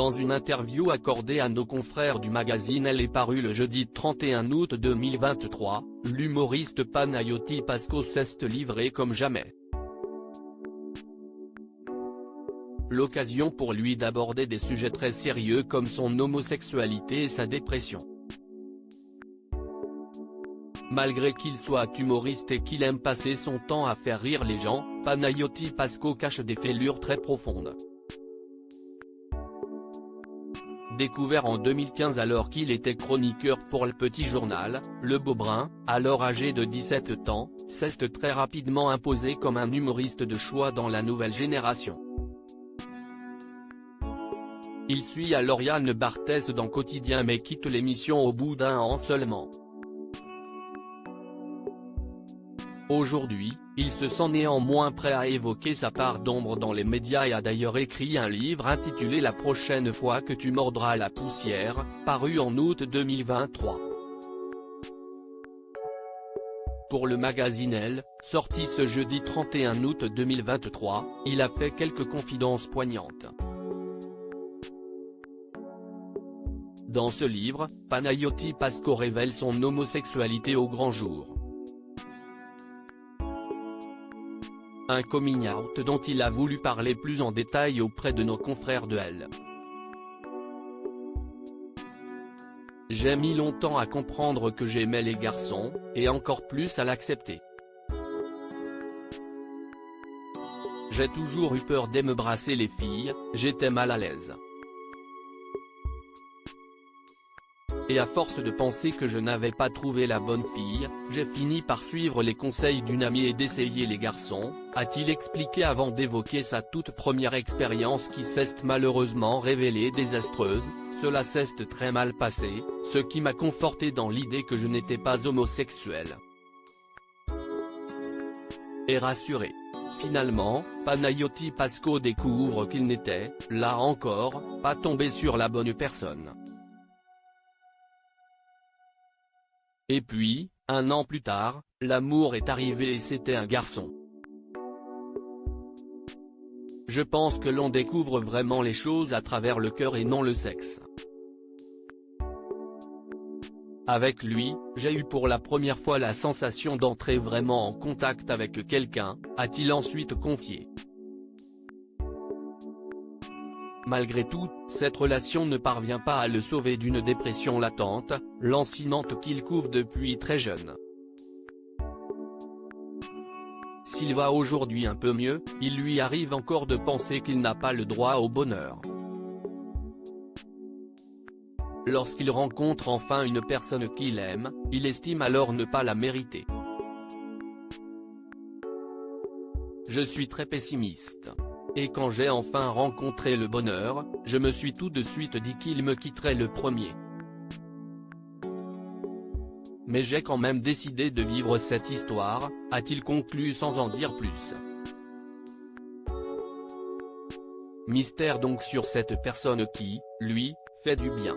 Dans une interview accordée à nos confrères du magazine Elle est parue le jeudi 31 août 2023, l'humoriste Panayoti Pasco s'est livré comme jamais. L'occasion pour lui d'aborder des sujets très sérieux comme son homosexualité et sa dépression. Malgré qu'il soit humoriste et qu'il aime passer son temps à faire rire les gens, Panayoti Pasco cache des fêlures très profondes. Découvert en 2015 alors qu'il était chroniqueur pour Le Petit Journal, le Beaubrun, alors âgé de 17 ans, s'est très rapidement imposé comme un humoriste de choix dans la nouvelle génération. Il suit alors Yann Barthès dans Quotidien mais quitte l'émission au bout d'un an seulement. Aujourd'hui, il se sent néanmoins prêt à évoquer sa part d'ombre dans les médias et a d'ailleurs écrit un livre intitulé La prochaine fois que tu mordras la poussière, paru en août 2023. Pour le magazine Elle, sorti ce jeudi 31 août 2023, il a fait quelques confidences poignantes. Dans ce livre, Panayoti Pasco révèle son homosexualité au grand jour. Un coming out dont il a voulu parler plus en détail auprès de nos confrères de Elle. J'ai mis longtemps à comprendre que j'aimais les garçons, et encore plus à l'accepter. J'ai toujours eu peur d'embrasser les filles, j'étais mal à l'aise. Et à force de penser que je n'avais pas trouvé la bonne fille, j'ai fini par suivre les conseils d'une amie et d'essayer les garçons, a-t-il expliqué avant d'évoquer sa toute première expérience qui s'est malheureusement révélée désastreuse. Cela s'est très mal passé, ce qui m'a conforté dans l'idée que je n'étais pas homosexuel. Et rassuré. Finalement, Panayoti Pasco découvre qu'il n'était, là encore, pas tombé sur la bonne personne. Et puis, un an plus tard, l'amour est arrivé et c'était un garçon. Je pense que l'on découvre vraiment les choses à travers le cœur et non le sexe. Avec lui, j'ai eu pour la première fois la sensation d'entrer vraiment en contact avec quelqu'un, a-t-il ensuite confié. Malgré tout, cette relation ne parvient pas à le sauver d'une dépression latente, lancinante qu'il couvre depuis très jeune. S'il va aujourd'hui un peu mieux, il lui arrive encore de penser qu'il n'a pas le droit au bonheur. Lorsqu'il rencontre enfin une personne qu'il aime, il estime alors ne pas la mériter. Je suis très pessimiste. Et quand j'ai enfin rencontré le bonheur, je me suis tout de suite dit qu'il me quitterait le premier. Mais j'ai quand même décidé de vivre cette histoire, a-t-il conclu sans en dire plus. Mystère donc sur cette personne qui, lui, fait du bien.